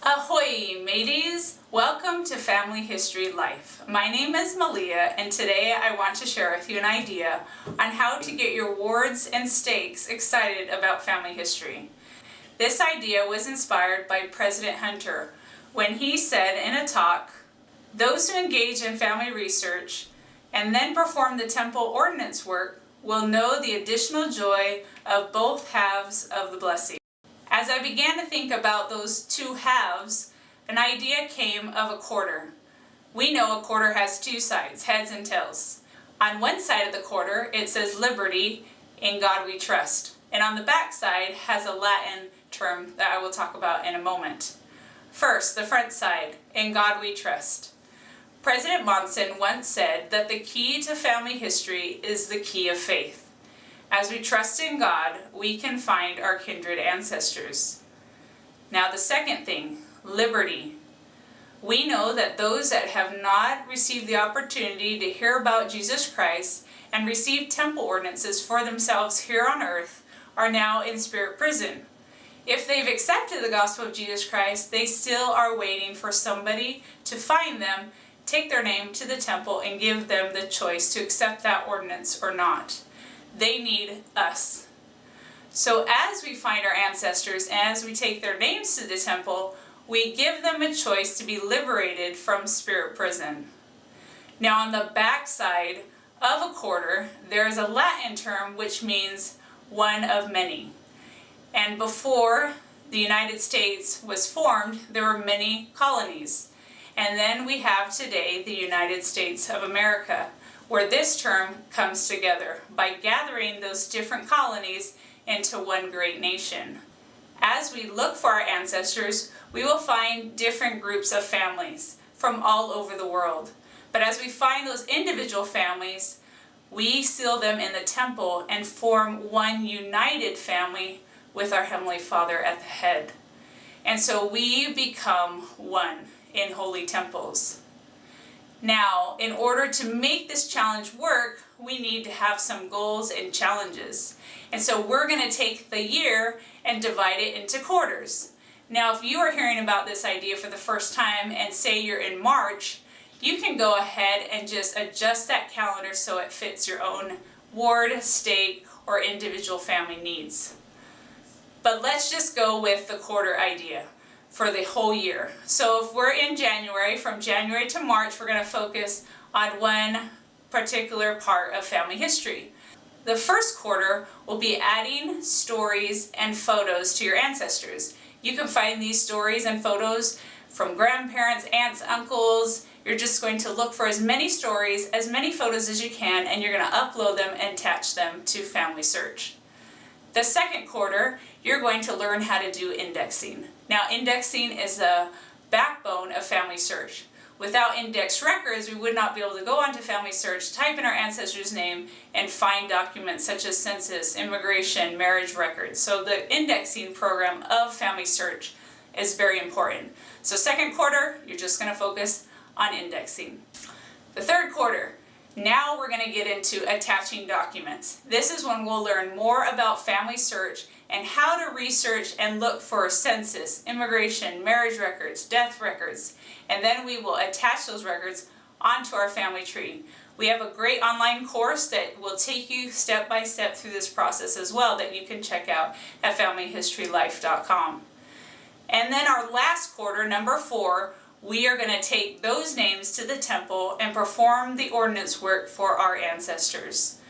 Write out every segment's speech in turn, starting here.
Ahoy, mateys! Welcome to Family History Life. My name is Malia, and today I want to share with you an idea on how to get your wards and stakes excited about family history. This idea was inspired by President Hunter when he said in a talk, "Those who engage in family research and then perform the temple ordinance work will know the additional joy of both halves of the blessing." As I began to think about those two halves, an idea came of a quarter. We know a quarter has two sides, heads and tails. On one side of the quarter, it says liberty, in God we trust. And on the back side has a Latin term that I will talk about in a moment. First, the front side, in God we trust. President Monson once said that the key to family history is the key of faith. As we trust in God, we can find our kindred ancestors. Now the second thing, liberty. We know that those that have not received the opportunity to hear about Jesus Christ and receive temple ordinances for themselves here on earth are now in spirit prison. If they've accepted the gospel of Jesus Christ, they still are waiting for somebody to find them, take their name to the temple, and give them the choice to accept that ordinance or not. They need us. So as we find our ancestors, as we take their names to the temple, we give them a choice to be liberated from spirit prison. Now on the back side of a quarter, there is a Latin term which means one of many. And before the United States was formed, there were many colonies. And then we have today the United States of America, where this term comes together by gathering those different colonies into one great nation. As we look for our ancestors, we will find different groups of families from all over the world. But as we find those individual families, we seal them in the temple and form one united family with our Heavenly Father at the head. And so we become one in holy temples. Now, in order to make this challenge work, we need to have some goals and challenges. And so we're going to take the year and divide it into quarters. Now, if you are hearing about this idea for the first time and say you're in March, you can go ahead and just adjust that calendar so it fits your own ward, state, or individual family needs. But let's just go with the quarter idea for the whole year. So if we're in January, from January to March, we're going to focus on one particular part of family history. The first quarter will be adding stories and photos to your ancestors. You can find these stories and photos from grandparents, aunts, uncles. You're just going to look for as many stories, as many photos as you can, and you're going to upload them and attach them to Family Search. The second quarter, you're going to learn how to do indexing. Now, indexing is the backbone of Family Search. Without index records, we would not be able to go onto Family Search, type in our ancestor's name, and find documents such as census, immigration, marriage records. So the indexing program of Family Search is very important. So second quarter, you're just going to focus on indexing. The third quarter, now we're going to get into attaching documents. This is when we'll learn more about Family Search and how to research and look for census, immigration, marriage records, death records, and then we will attach those records onto our family tree. We have a great online course that will take you step by step through this process as well that you can check out at familyhistorylife.com. And then our last quarter, number 4, we are going to take those names to the temple and perform the ordinance work for our ancestors.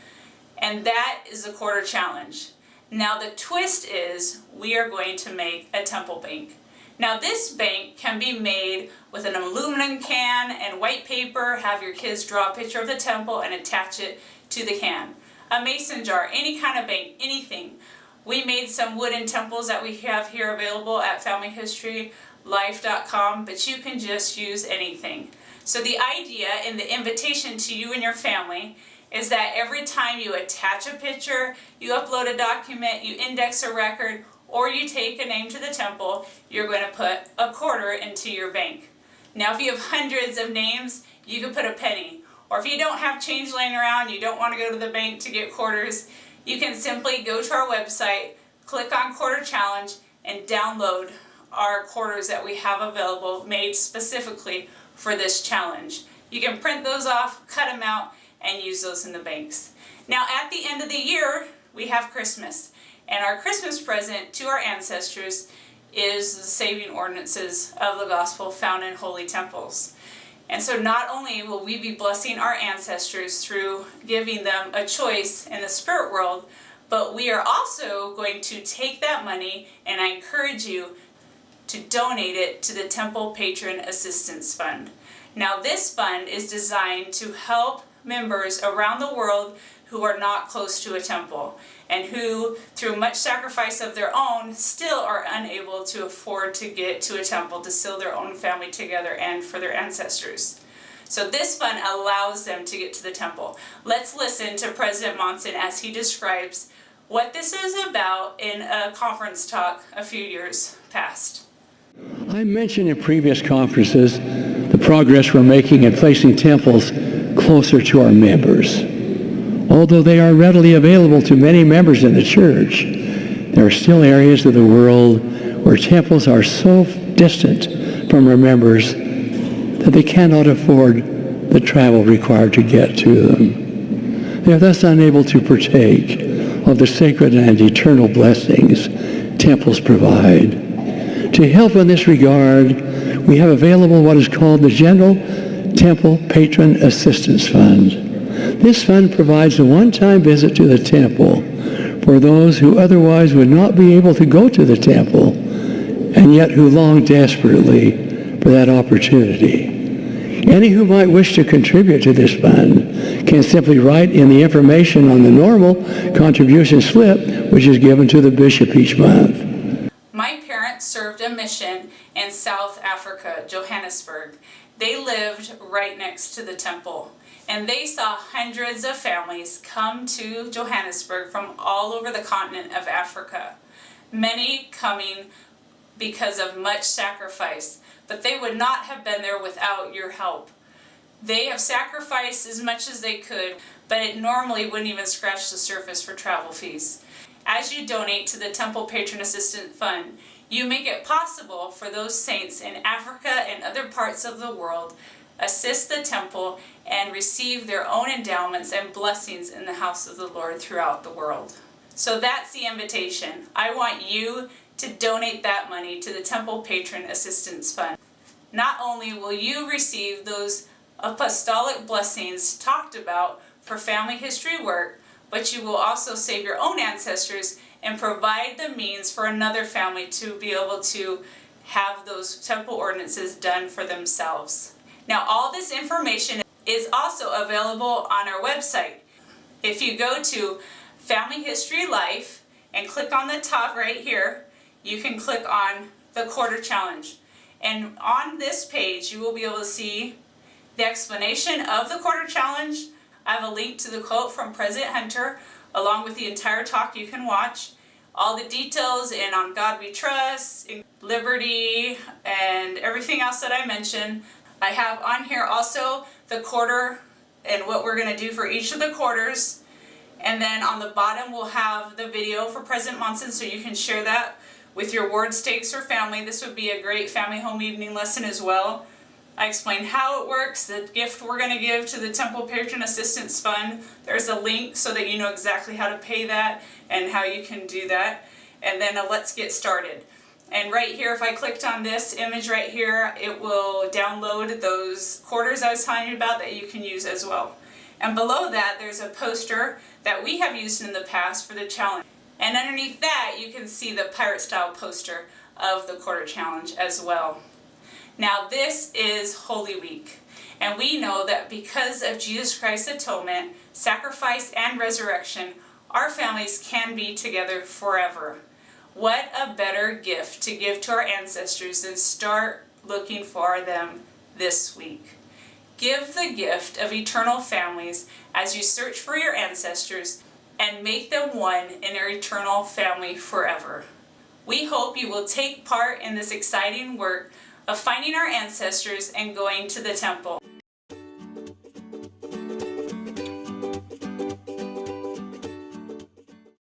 And that is the quarter challenge. Now the twist is we are going to make a temple bank. Now this bank can be made with an aluminum can and white paper. Have your kids draw a picture of the temple and attach it to the can. A mason jar, any kind of bank, anything. We made some wooden temples that we have here available at familyhistorylife.com, but you can just use anything. So the idea in the invitation to you and your family is that every time you attach a picture, you upload a document, you index a record, or you take a name to the temple, you're going to put a quarter into your bank. Now if you have hundreds of names, you can put a penny. Or if you don't have change laying around, you don't want to go to the bank to get quarters, you can simply go to our website, click on Quarter Challenge, and download are quarters that we have available made specifically for this challenge. You can print those off, cut them out, and use those in the banks. Now at the end of the year, we have Christmas. And our Christmas present to our ancestors is the saving ordinances of the gospel found in holy temples. And so not only will we be blessing our ancestors through giving them a choice in the spirit world, but we are also going to take that money, and I encourage you to donate it to the Temple Patron Assistance Fund. Now this fund is designed to help members around the world who are not close to a temple and who, through much sacrifice of their own, still are unable to afford to get to a temple to seal their own family together and for their ancestors. So this fund allows them to get to the temple. Let's listen to President Monson as he describes what this is about in a conference talk a few years past. I mentioned in previous conferences the progress we're making in placing temples closer to our members. Although they are readily available to many members in the church, there are still areas of the world where temples are so distant from our members that they cannot afford the travel required to get to them. They are thus unable to partake of the sacred and eternal blessings temples provide. To help in this regard, we have available what is called the General Temple Patron Assistance Fund. This fund provides a one-time visit to the temple for those who otherwise would not be able to go to the temple and yet who long desperately for that opportunity. Any who might wish to contribute to this fund can simply write in the information on the normal contribution slip, which is given to the bishop each month. My parents served a mission in South Africa, Johannesburg. They lived right next to the temple, and they saw hundreds of families come to Johannesburg from all over the continent of Africa, many coming because of much sacrifice, but they would not have been there without your help. They have sacrificed as much as they could, but it normally wouldn't even scratch the surface for travel fees. As you donate to the Temple Patron Assistance Fund, you make it possible for those saints in Africa and other parts of the world assist the temple and receive their own endowments and blessings in the house of the Lord throughout the world. So that's the invitation. I want you to donate that money to the Temple Patron Assistance Fund. Not only will you receive those apostolic blessings talked about for family history work, but you will also save your own ancestors and provide the means for another family to be able to have those temple ordinances done for themselves. Now, all this information is also available on our website. If you go to Family History Life and click on the top right here, you can click on the quarter challenge. And on this page, you will be able to see the explanation of the quarter challenge. I have a link to the quote from President Hunter, along with the entire talk you can watch. All the details in On God We Trust, in Liberty, and everything else that I mentioned. I have on here also the quarter and what we're going to do for each of the quarters. And then on the bottom we'll have the video for President Monson, so you can share that with your ward stakes or family. This would be a great family home evening lesson as well. I explain how it works, the gift we're going to give to the Temple Patron Assistance Fund. There's a link so that you know exactly how to pay that and how you can do that. And then let's get started. And right here, if I clicked on this image right here, it will download those quarters I was telling you about that you can use as well. And below that, there's a poster that we have used in the past for the challenge. And underneath that, you can see the pirate style poster of the quarter challenge as well. Now this is Holy Week, and we know that because of Jesus Christ's atonement, sacrifice, and resurrection, our families can be together forever. What a better gift to give to our ancestors than start looking for them this week. Give the gift of eternal families as you search for your ancestors and make them one in your eternal family forever. We hope you will take part in this exciting work of finding our ancestors and going to the temple.